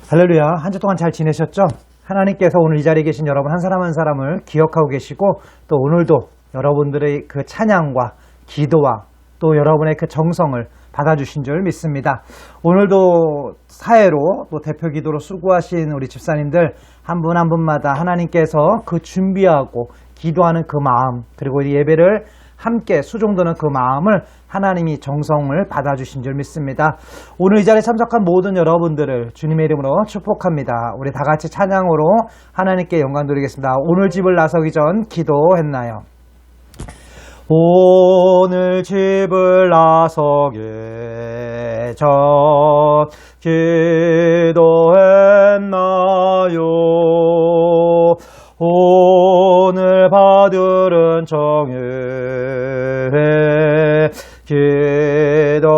할렐루야. 한 주 동안 잘 지내셨죠? 하나님께서 오늘 이 자리에 계신 여러분 한 사람 한 사람을 기억하고 계시고 또 오늘도 여러분들의 그 찬양과 기도와 또 여러분의 그 정성을 받아주신 줄 믿습니다. 오늘도 사회로 또 대표 기도로 수고하신 우리 집사님들 한 분 한 분마다 하나님께서 그 준비하고 기도하는 그 마음 그리고 이 예배를 함께 수종드는 그 마음을 하나님이 정성을 받아주신 줄 믿습니다. 오늘 이 자리에 참석한 모든 여러분들을 주님의 이름으로 축복합니다. 우리 다 같이 찬양으로 하나님께 영광 드리겠습니다. 오늘 집을 나서기 전 기도했나요? 오늘 집을 나서기 전 기도했나요? 오늘 받으른 정에 기도했나요?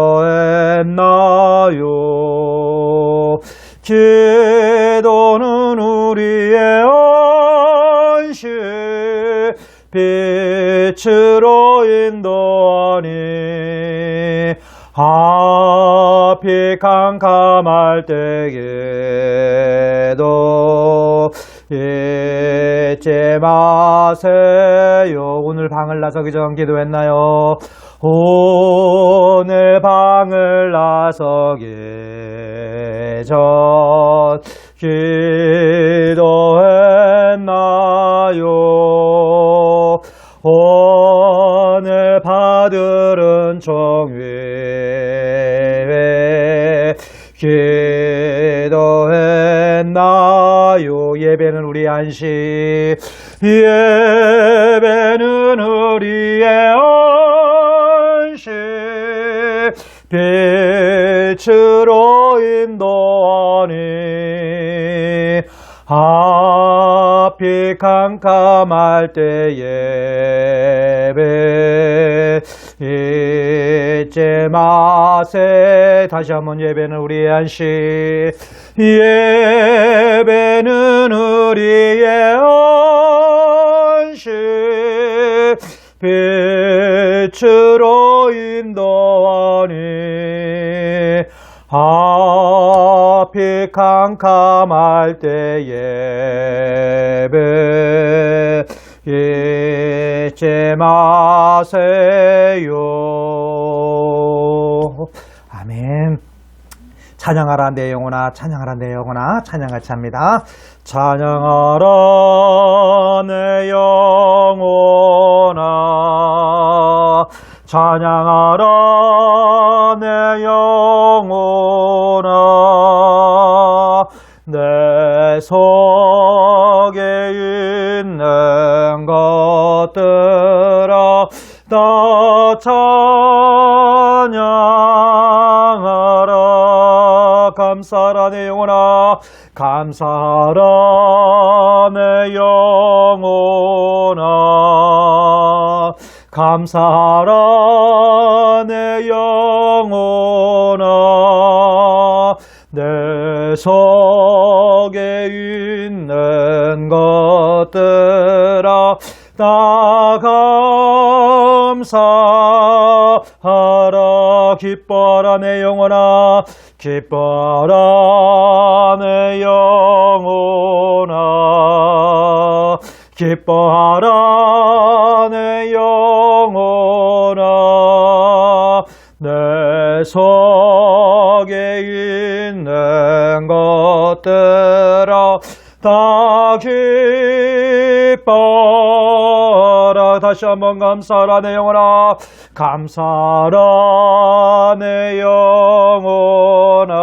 기도는 우리의 안식 빛으로 인도하니 앞이 캄캄할 때에도 잊지 마세요. 오늘 방을 나서기 전 기도했나요? 오늘 방을 나서기 전 기도했나요? 오늘 받으른 정죄 기도했나요? 예배는 우리의 안식 예배는 우리의 안식 빛으로 인도하니 앞이 캄캄할 때에 예배 잊지 마세. 다시 한번 예배는 우리의 안식 예배는 우리의 안식 빛으로 인도하니 앞이 캄캄할 때에 예배 잊지 마세요. 아멘. 찬양하라 내 영혼아 찬양하라 내 영혼아 찬양할 차입니다. 찬양하라 내 영혼아 찬양하라 내 영혼아 내 속에 있는 것들아 다 찬양하라. 감사하라 내 영혼아 감사하라 내 영혼아 감사하라 내 영혼아 내 속에 있는 것들아 다 감사하라. 기뻐하라 내 영혼아 기뻐하라 내 영혼아 기뻐하라 내 영혼아 내 속에 있는 것들아 다 기뻐하라. 다시 한번 감사하라 내 영혼아 감사하라 내 영혼아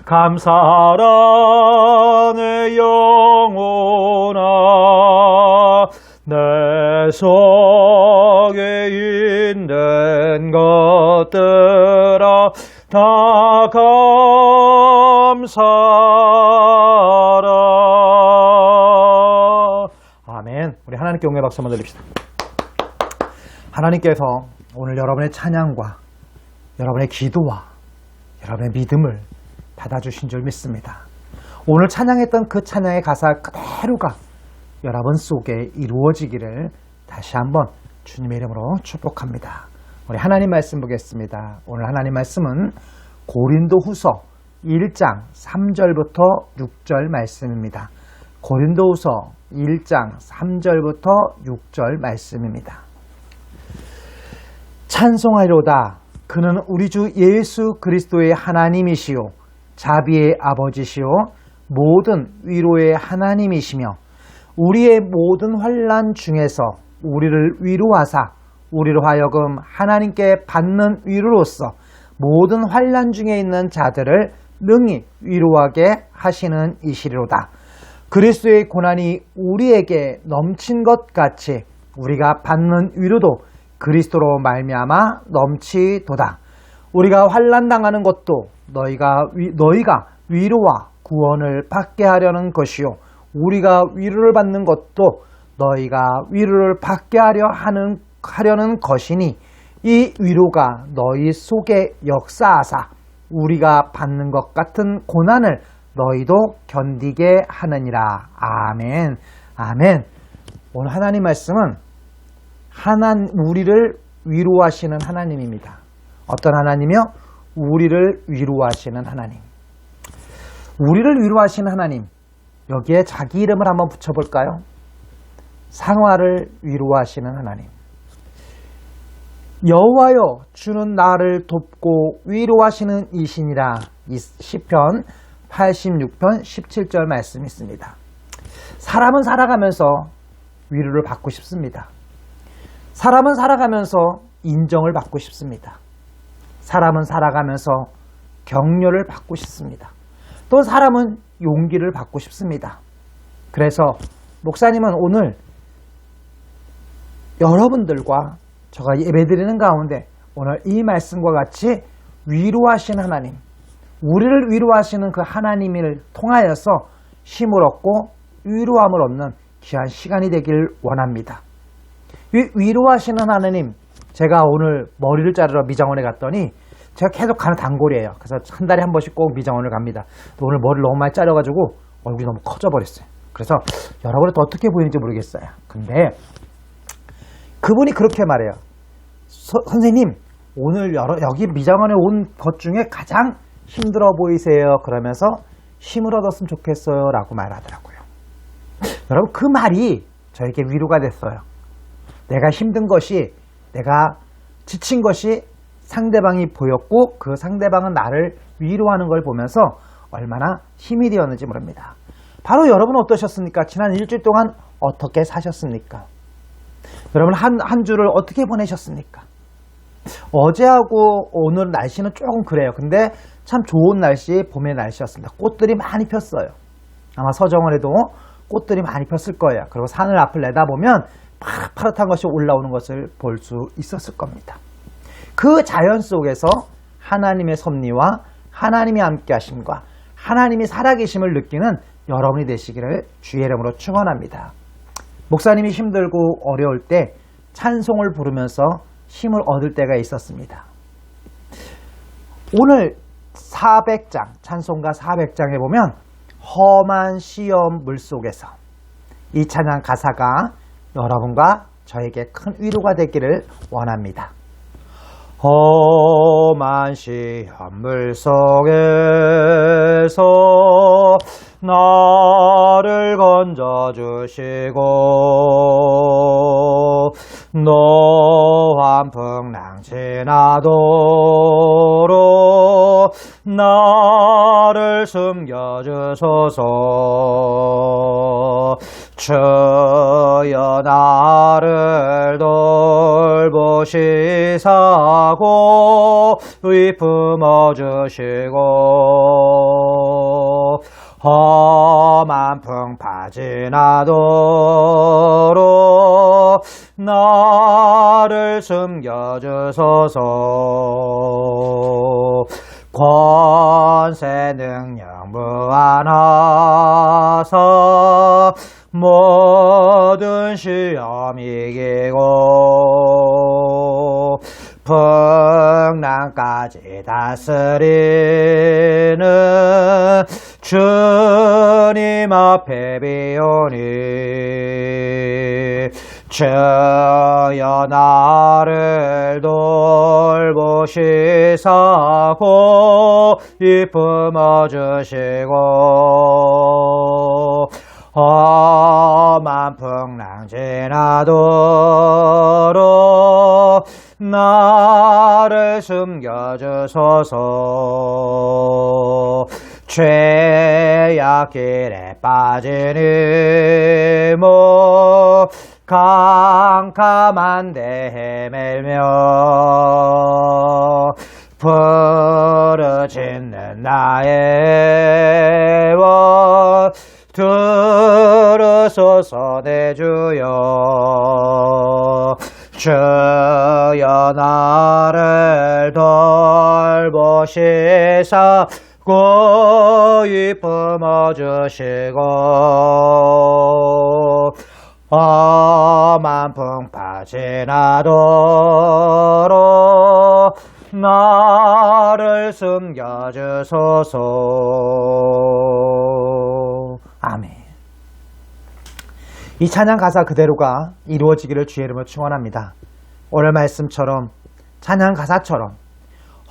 감사하라 내 영혼아 내 속에 있는 것들아 다 감사하라. 아멘. 우리 하나님께 영광의 박수 한번 드립시다. 하나님께서 오늘 여러분의 찬양과 여러분의 기도와 여러분의 믿음을 받아주신 줄 믿습니다. 오늘 찬양했던 그 찬양의 가사 그대로가 여러분 속에 이루어지기를 다시 한번 주님의 이름으로 축복합니다. 우리 하나님 말씀 보겠습니다. 오늘 하나님 말씀은 고린도후서 1장 3절부터 6절 말씀입니다. 고린도후서 1장 3절부터 6절 말씀입니다. 찬송하리로다. 그는 우리 주 예수 그리스도의 하나님이시요 자비의 아버지시요 모든 위로의 하나님이시며 우리의 모든 환난 중에서 우리를 위로하사 우리로 하여금 하나님께 받는 위로로서 모든 환난 중에 있는 자들을 능히 위로하게 하시는 이시리로다. 그리스도의 고난이 우리에게 넘친 것 같이 우리가 받는 위로도 그리스도로 말미암아 넘치도다. 우리가 환난 당하는 것도 너희가 위로와 구원을 받게 하려는 것이요 우리가 위로를 받는 것도 너희가 위로를 받게 하려는 것이니 이 위로가 너희 속에 역사하사 우리가 받는 것 같은 고난을 너희도 견디게 하느니라. 아멘. 아멘. 오늘 하나님 말씀은 우리를 위로하시는 하나님입니다. 어떤 하나님이요? 우리를 위로하시는 하나님. 우리를 위로하시는 하나님. 여기에 자기 이름을 한번 붙여볼까요? 상화를 위로하시는 하나님. 여호와여 주는 나를 돕고 위로하시는 이시니라. 시편 86편 17절 말씀이 있습니다. 사람은 살아가면서 위로를 받고 싶습니다. 사람은 살아가면서 인정을 받고 싶습니다. 사람은 살아가면서 격려를 받고 싶습니다. 또 사람은 용기를 받고 싶습니다. 그래서 목사님은 오늘 여러분들과 제가 예배드리는 가운데 오늘 이 말씀과 같이 위로하시는 하나님, 우리를 위로하시는 그 하나님을 통하여서 힘을 얻고 위로함을 얻는 귀한 시간이 되길 원합니다. 위로하시는 하나님, 제가 오늘 머리를 자르러 미장원에 갔더니 제가 계속 가는 단골이에요. 그래서 한 달에 한 번씩 꼭 미장원을 갑니다. 오늘 머리를 너무 많이 자르가지고 얼굴이 너무 커져 버렸어요. 그래서 여러분은 또 어떻게 보이는지 모르겠어요. 근데 그분이 그렇게 말해요. 선생님, 오늘 여기 미장원에 온 것 중에 가장 힘들어 보이세요. 그러면서 힘을 얻었으면 좋겠어요. 라고 말하더라고요. 여러분, 그 말이 저에게 위로가 됐어요. 내가 힘든 것이, 내가 지친 것이 상대방이 보였고 그 상대방은 나를 위로하는 걸 보면서 얼마나 힘이 되었는지 모릅니다. 바로 여러분은 어떠셨습니까? 지난 일주일 동안 어떻게 사셨습니까? 여러분 한 주를 어떻게 보내셨습니까? 어제하고 오늘 날씨는 조금 그래요. 근데 참 좋은 날씨, 봄의 날씨였습니다. 꽃들이 많이 폈어요. 아마 서정원에도 꽃들이 많이 폈을 거예요. 그리고 산을 앞을 내다보면 파릇파릇한 것이 올라오는 것을 볼 수 있었을 겁니다. 그 자연 속에서 하나님의 섭리와 하나님의 함께 하심과 하나님이 살아계심을 느끼는 여러분이 되시기를 주의 이름으로 축원합니다. 목사님이 힘들고 어려울 때 찬송을 부르면서 힘을 얻을 때가 있었습니다. 오늘 400장, 찬송가 400장에 보면 험한 시험 물속에서 이 찬양 가사가 여러분과 저에게 큰 위로가 되기를 원합니다. 험한 시험 물속에서 나를 건져주시고 노한 풍랑 지나도록 나를 숨겨주소서. 주여 나를 돌보시사고 위품어주시고 험한 풍파 지나도록 나를 숨겨주소서. 권세 능력 무한하사 모든 시험 이기고 풍랑까지 다스리는 주님 앞에 비오니 주여 나를 돌보시사 고이 품어주시고 험한 풍랑 지나도록 나를 숨겨주소서. 죄악길에 빠지니 뭐 캄캄한 데 헤매며 부르짖는 나의 원 들으소서 내 주여. 주여 나를 돌보시사 고이 품어주시고 험한 풍파 지나도록 나를 숨겨주소서. 아멘. 이 찬양 가사 그대로가 이루어지기를 주의 이름으로 축원합니다. 오늘 말씀처럼 찬양 가사처럼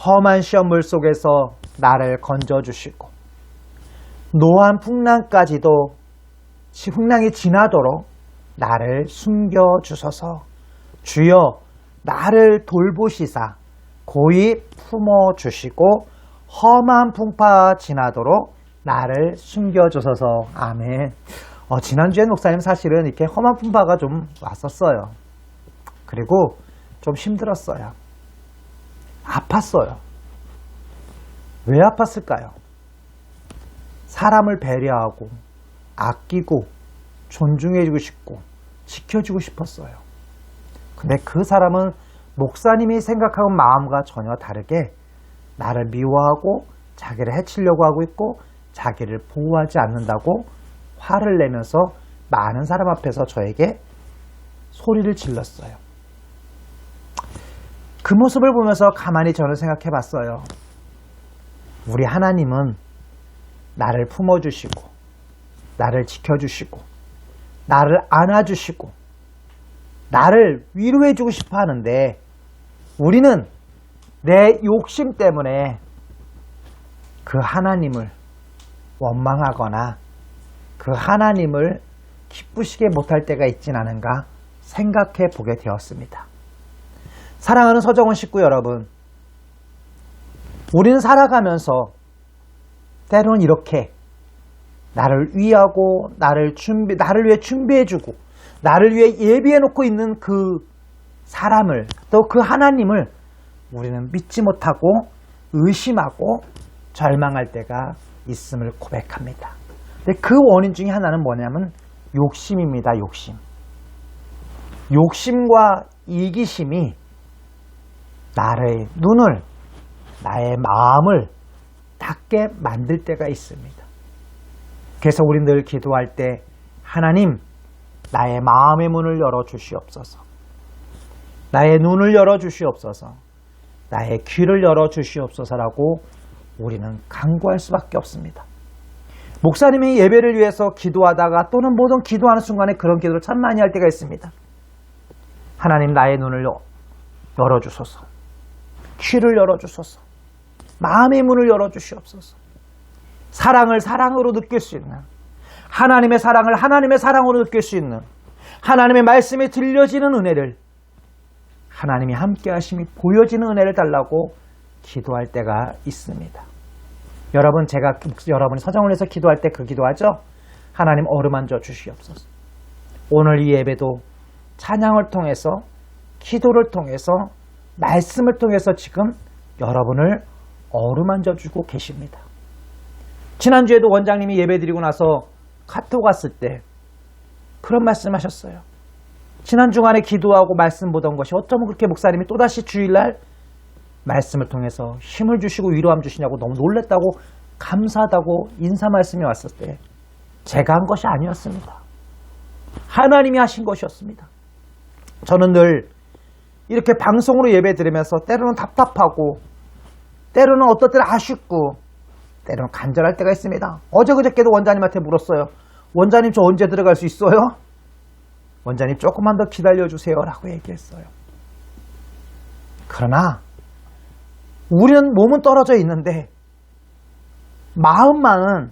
험한 시험물 속에서 나를 건져주시고 노한 풍랑까지도 풍랑이 지나도록 나를 숨겨주소서. 주여 나를 돌보시사 고이 품어주시고 험한 풍파 지나도록 나를 숨겨주소서. 아멘. 지난주에 목사님 사실은 이렇게 험한 풍파가 좀 왔었어요. 그리고 좀 힘들었어요. 아팠어요. 왜 아팠을까요? 사람을 배려하고 아끼고 존중해주고 싶고 지켜주고 싶었어요. 근데 그 사람은 목사님이 생각하는 마음과 전혀 다르게 나를 미워하고 자기를 해치려고 하고 있고 자기를 보호하지 않는다고 화를 내면서 많은 사람 앞에서 저에게 소리를 질렀어요. 그 모습을 보면서 가만히 저는 생각해 봤어요. 우리 하나님은 나를 품어주시고 나를 지켜주시고 나를 안아주시고 나를 위로해주고 싶어 하는데 우리는 내 욕심 때문에 그 하나님을 원망하거나 그 하나님을 기쁘시게 못할 때가 있진 않은가 생각해 보게 되었습니다. 사랑하는 서정원 식구 여러분, 우리는 살아가면서 때로는 이렇게 나를 위하고 나를 위해 준비해주고 나를 위해 예비해놓고 있는 그 사람을 또 그 하나님을 우리는 믿지 못하고 의심하고 절망할 때가 있음을 고백합니다. 근데 그 원인 중에 하나는 뭐냐면 욕심입니다. 욕심. 욕심과 이기심이 나의 눈을, 나의 마음을 닫게 만들 때가 있습니다. 그래서 우리 늘 기도할 때 하나님, 나의 마음의 문을 열어주시옵소서. 나의 눈을 열어주시옵소서. 나의 귀를 열어주시옵소서라고 우리는 간구할 수밖에 없습니다. 목사님이 예배를 위해서 기도하다가 또는 모든 기도하는 순간에 그런 기도를 참 많이 할 때가 있습니다. 하나님, 나의 눈을 열어주소서. 귀를 열어주소서. 마음의 문을 열어주시옵소서. 사랑을 사랑으로 느낄 수 있는, 하나님의 사랑을 하나님의 사랑으로 느낄 수 있는, 하나님의 말씀이 들려지는 은혜를, 하나님이 함께 하심이 보여지는 은혜를 달라고 기도할 때가 있습니다. 여러분, 제가 여러분이 서정을 해서 기도할 때 그 기도하죠? 하나님, 어루만져 주시옵소서. 오늘 이 예배도 찬양을 통해서, 기도를 통해서, 말씀을 통해서 지금 여러분을 어루만져 주고 계십니다. 지난주에도 원장님이 예배 드리고 나서 카톡 왔을 때 그런 말씀 하셨어요. 지난 주간에 기도하고 말씀 보던 것이 어쩌면 그렇게 목사님이 또다시 주일날 말씀을 통해서 힘을 주시고 위로함 주시냐고 너무 놀랬다고, 감사하다고 인사 말씀이 왔을 때 제가 한 것이 아니었습니다. 하나님이 하신 것이었습니다. 저는 늘 이렇게 방송으로 예배 드리면서 때로는 답답하고 때로는 어떨 때는 아쉽고 때로는 간절할 때가 있습니다. 어제 그저께도 원장님한테 물었어요. 원장님, 저 언제 들어갈 수 있어요? 원장님 조금만 더 기다려주세요 라고 얘기했어요. 그러나 우리는 몸은 떨어져 있는데 마음만은,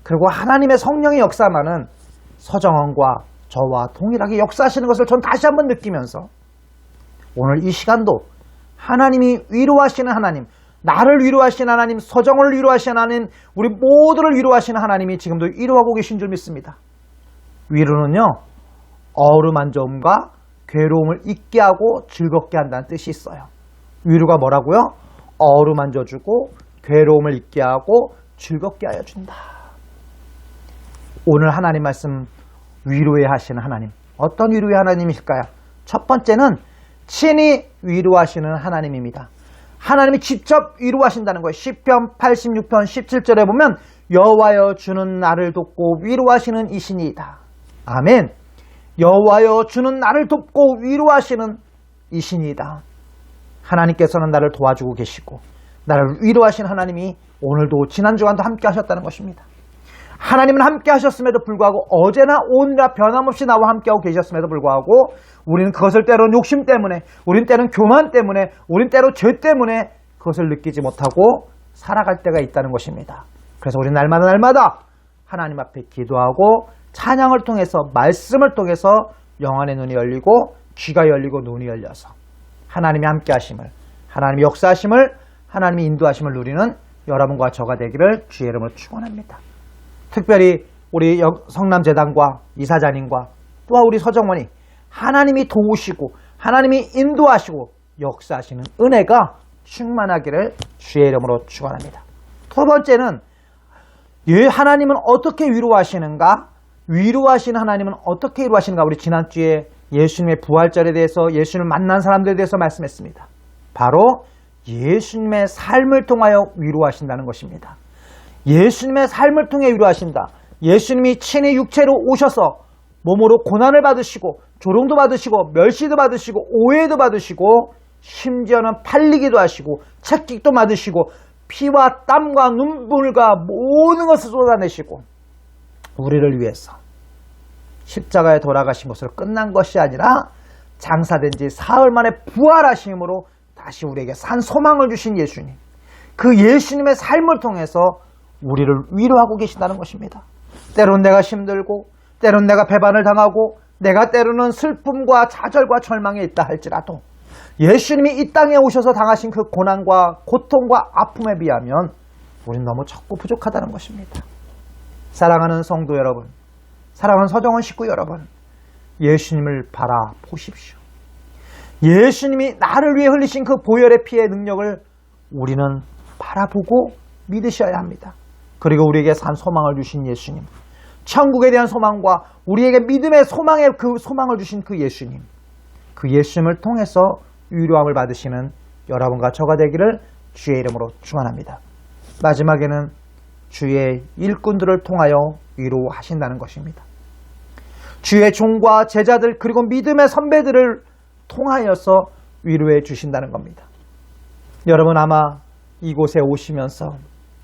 그리고 하나님의 성령의 역사만은 서정원과 저와 동일하게 역사하시는 것을 전 다시 한번 느끼면서 오늘 이 시간도 하나님이 위로하시는 하나님, 나를 위로하시는 하나님, 서정원을 위로하시는 하나님, 우리 모두를 위로하시는 하나님이 지금도 위로하고 계신 줄 믿습니다. 위로는요, 어루만져움과 괴로움을 잊게 하고 즐겁게 한다는 뜻이 있어요. 위로가 뭐라고요? 어루만져주고 괴로움을 잊게 하고 즐겁게 하여 준다. 오늘 하나님 말씀, 위로해 하시는 하나님, 어떤 위로의 하나님이실까요? 첫 번째는 친히 위로하시는 하나님입니다. 하나님이 직접 위로하신다는 거예요. 시편 86편 17절에 보면 여호와여 주는 나를 돕고 위로하시는 이신이다. 아멘. 여호와여 주는 나를 돕고 위로하시는 이신이다. 하나님께서는 나를 도와주고 계시고 나를 위로하신 하나님이 오늘도 지난 주간도 함께 하셨다는 것입니다. 하나님은 함께 하셨음에도 불구하고 어제나 오늘이나 변함없이 나와 함께하고 계셨음에도 불구하고 우리는 그것을 때로는 욕심 때문에, 우린 때로는 교만 때문에, 우린 때로 죄 때문에 그것을 느끼지 못하고 살아갈 때가 있다는 것입니다. 그래서 우리는 날마다 하나님 앞에 기도하고 찬양을 통해서, 말씀을 통해서 영안의 눈이 열리고 귀가 열리고 눈이 열려서 하나님이 함께 하심을, 하나님이 역사하심을, 하나님이 인도하심을 누리는 여러분과 저가 되기를 주의 이름으로 축원합니다. 특별히 우리 성남재단과 이사장님과 또한 우리 서정원이 하나님이 도우시고 하나님이 인도하시고 역사하시는 은혜가 충만하기를 주의 이름으로 축원합니다. 두 번째는 하나님은 어떻게 위로하시는가? 위로하시는 하나님은 어떻게 위로하시는가? 우리 지난주에 예수님의 부활절에 대해서, 예수님을 만난 사람들에 대해서 말씀했습니다. 바로 예수님의 삶을 통하여 위로하신다는 것입니다. 예수님의 삶을 통해 위로하신다. 예수님이 친히 육체로 오셔서 몸으로 고난을 받으시고 조롱도 받으시고 멸시도 받으시고 오해도 받으시고 심지어는 팔리기도 하시고 채찍도 맞으시고 피와 땀과 눈물과 모든 것을 쏟아내시고 우리를 위해서 십자가에 돌아가신 것으로 끝난 것이 아니라 장사된 지 사흘 만에 부활하심으로 다시 우리에게 산 소망을 주신 예수님, 그 예수님의 삶을 통해서 우리를 위로하고 계신다는 것입니다. 때론 내가 힘들고 때론 내가 배반을 당하고 내가 때로는 슬픔과 좌절과 절망에 있다 할지라도 예수님이 이 땅에 오셔서 당하신 그 고난과 고통과 아픔에 비하면 우리는 너무 적고 부족하다는 것입니다. 사랑하는 성도 여러분, 사랑하는 서정원 식구 여러분, 예수님을 바라보십시오. 예수님이 나를 위해 흘리신 그 보혈의 피의 능력을 우리는 바라보고 믿으셔야 합니다. 그리고 우리에게 산 소망을 주신 예수님, 천국에 대한 소망과 우리에게 믿음의 소망의 그 소망을 주신 그 예수님, 그 예수님을 통해서 위로함을 받으시는 여러분과 저가 되기를 주의 이름으로 축원합니다. 마지막에는 주의 일꾼들을 통하여 위로하신다는 것입니다. 주의 종과 제자들 그리고 믿음의 선배들을 통하여서 위로해 주신다는 겁니다. 여러분 아마 이곳에 오시면서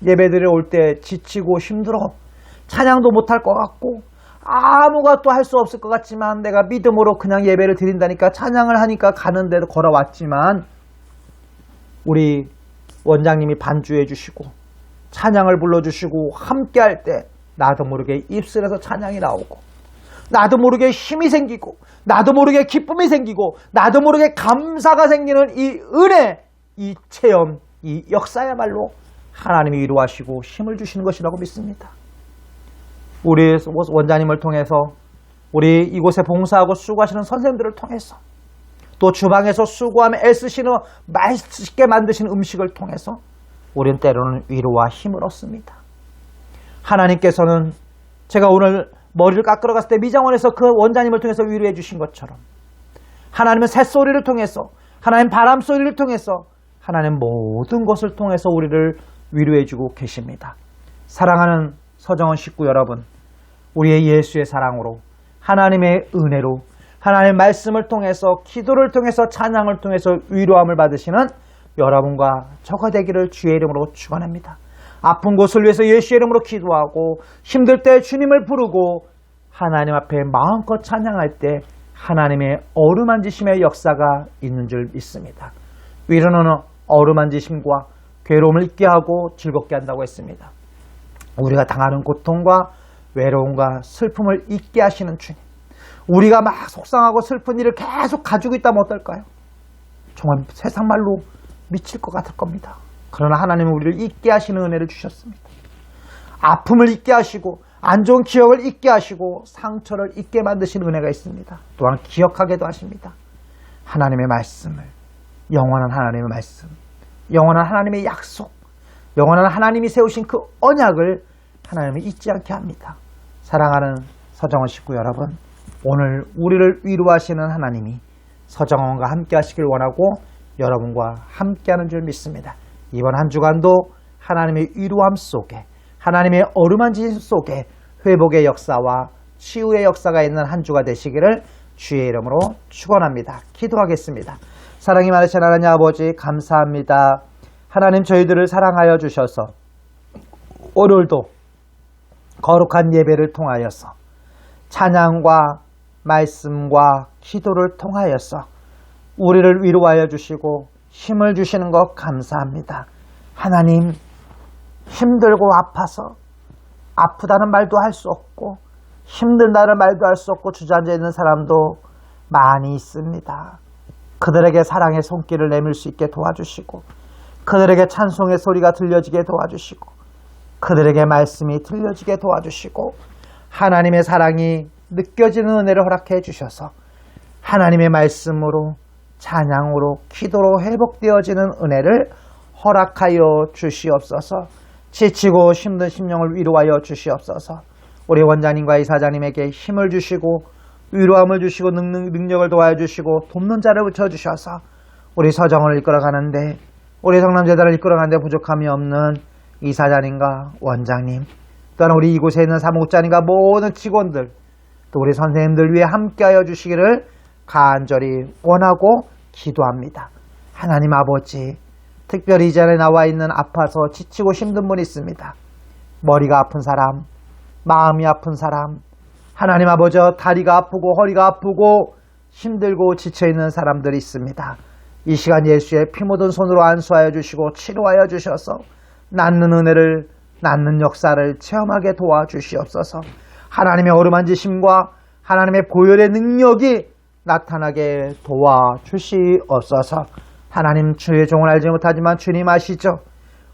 예배드리러 올 때 지치고 힘들어 찬양도 못할 것 같고 아무것도 할 수 없을 것 같지만 내가 믿음으로 그냥 예배를 드린다니까 찬양을 하니까 가는데도 걸어왔지만 우리 원장님이 반주해 주시고 찬양을 불러주시고 함께 할 때 나도 모르게 입술에서 찬양이 나오고 나도 모르게 힘이 생기고 나도 모르게 기쁨이 생기고 나도 모르게 감사가 생기는 이 은혜, 이 체험, 이 역사야말로 하나님이 위로하시고 힘을 주시는 것이라고 믿습니다. 우리 원장님을 통해서 우리 이곳에 봉사하고 수고하시는 선생님들을 통해서 또 주방에서 수고하며 애쓰시는 맛있게 만드시는 음식을 통해서 우리는 때로는 위로와 힘을 얻습니다. 하나님께서는 제가 오늘 머리를 깎으러 갔을 때 미장원에서 그 원장님을 통해서 위로해 주신 것처럼 하나님은 새소리를 통해서 하나님 바람소리를 통해서 하나님 모든 것을 통해서 우리를 위로해 주고 계십니다. 사랑하는 서정원 식구 여러분, 우리의 예수의 사랑으로 하나님의 은혜로 하나님의 말씀을 통해서 기도를 통해서 찬양을 통해서 위로함을 받으시는 여러분과 저가 되기를 주의 이름으로 축원합니다. 아픈 곳을 위해서 예수의 이름으로 기도하고 힘들 때 주님을 부르고 하나님 앞에 마음껏 찬양할 때 하나님의 어루만지심의 역사가 있는 줄 믿습니다. 위로는 어루만지심과 괴로움을 잊게 하고 즐겁게 한다고 했습니다. 우리가 당하는 고통과 외로움과 슬픔을 잊게 하시는 주님. 우리가 막 속상하고 슬픈 일을 계속 가지고 있다면 어떨까요? 정말 세상 말로 미칠 것 같을 겁니다. 그러나 하나님은 우리를 잊게 하시는 은혜를 주셨습니다. 아픔을 잊게 하시고 안 좋은 기억을 잊게 하시고 상처를 잊게 만드시는 은혜가 있습니다. 또한 기억하게도 하십니다. 하나님의 말씀을, 영원한 하나님의 말씀, 영원한 하나님의 약속, 영원한 하나님이 세우신 그 언약을 하나님은 잊지 않게 합니다. 사랑하는 서정원 식구 여러분, 오늘 우리를 위로하시는 하나님이 서정원과 함께 하시길 원하고 여러분과 함께하는 줄 믿습니다. 이번 한 주간도 하나님의 위로함 속에, 하나님의 어루만지심 속에 회복의 역사와 치유의 역사가 있는 한 주가 되시기를 주의 이름으로 축원합니다. 기도하겠습니다. 사랑이 많으신 하나님 아버지 감사합니다. 하나님 저희들을 사랑하여 주셔서 오늘도 거룩한 예배를 통하여서 찬양과 말씀과 기도를 통하여서 우리를 위로하여 주시고 힘을 주시는 것 감사합니다. 하나님, 힘들고 아파서 아프다는 말도 할 수 없고 힘들다는 말도 할 수 없고 주저앉아 있는 사람도 많이 있습니다. 그들에게 사랑의 손길을 내밀 수 있게 도와주시고 그들에게 찬송의 소리가 들려지게 도와주시고 그들에게 말씀이 들려지게 도와주시고 하나님의 사랑이 느껴지는 은혜를 허락해 주셔서 하나님의 말씀으로 찬양으로 기도로 회복되어지는 은혜를 허락하여 주시옵소서. 지치고 힘든 심령을 위로하여 주시옵소서. 우리 원장님과 이사장님에게 힘을 주시고 위로함을 주시고 능력을 도와여 주시고 돕는 자를 붙여주셔서 우리 서정을 이끌어가는데 우리 성남재단을 이끌어가는데 부족함이 없는 이사장님과 원장님 또한 우리 이곳에 있는 사무국장님과 모든 직원들 또 우리 선생님들 위해 함께하여 주시기를 간절히 원하고 기도합니다. 하나님 아버지, 특별히 이 자리에 나와 있는 아파서 지치고 힘든 분이 있습니다. 머리가 아픈 사람, 마음이 아픈 사람, 하나님 아버지 다리가 아프고 허리가 아프고 힘들고 지쳐있는 사람들이 있습니다. 이 시간 예수의 피 묻은 손으로 안수하여 주시고 치료하여 주셔서 낫는 은혜를, 낫는 역사를 체험하게 도와주시옵소서. 하나님의 어루만지심과 하나님의 보혈의 능력이 나타나게 도와주시옵소서. 하나님, 주의 종을 알지 못하지만 주님 아시죠?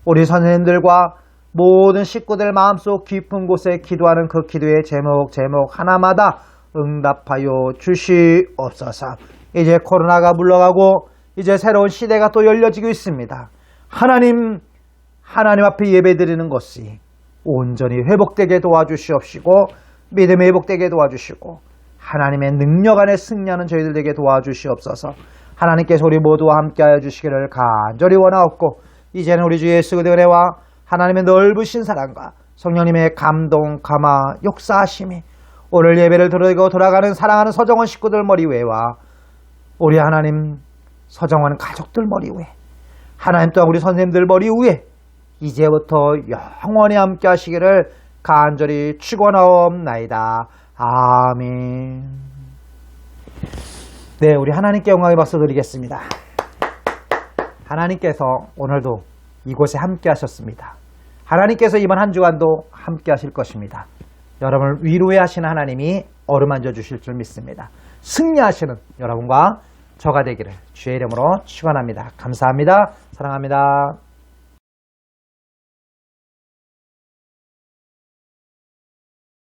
우리 선생님들과 모든 식구들 마음속 깊은 곳에 기도하는 그 기도의 제목 하나마다 응답하여 주시옵소서. 이제 코로나가 물러가고 이제 새로운 시대가 또 열려지고 있습니다. 하나님 앞에 예배드리는 것이 온전히 회복되게 도와주시옵시고 믿음이 회복되게 도와주시고 하나님의 능력 안에 승리하는 저희들에게 도와주시옵소서. 하나님께서 우리 모두와 함께하여 주시기를 간절히 원하옵고 이제는 우리 주 예수 그리스도의 은혜와 하나님의 넓으신 사랑과 성령님의 감동, 감화, 역사하심이 오늘 예배를 드리고 돌아가는 사랑하는 서정원 식구들 머리 위에와 우리 하나님 서정원 가족들 머리 위에 하나님 또한 우리 선생님들 머리 위에 이제부터 영원히 함께 하시기를 간절히 축원하옵나이다. 아멘. 네, 우리 하나님께 영광의 박수 드리겠습니다. 하나님께서 오늘도 이곳에 함께 하셨습니다. 하나님께서 이번 한 주간도 함께 하실 것입니다. 여러분을 위로해 하시는 하나님이 어루만져 주실 줄 믿습니다. 승리하시는 여러분과 저가 되기를 주의 이름으로 축원합니다. 감사합니다. 사랑합니다.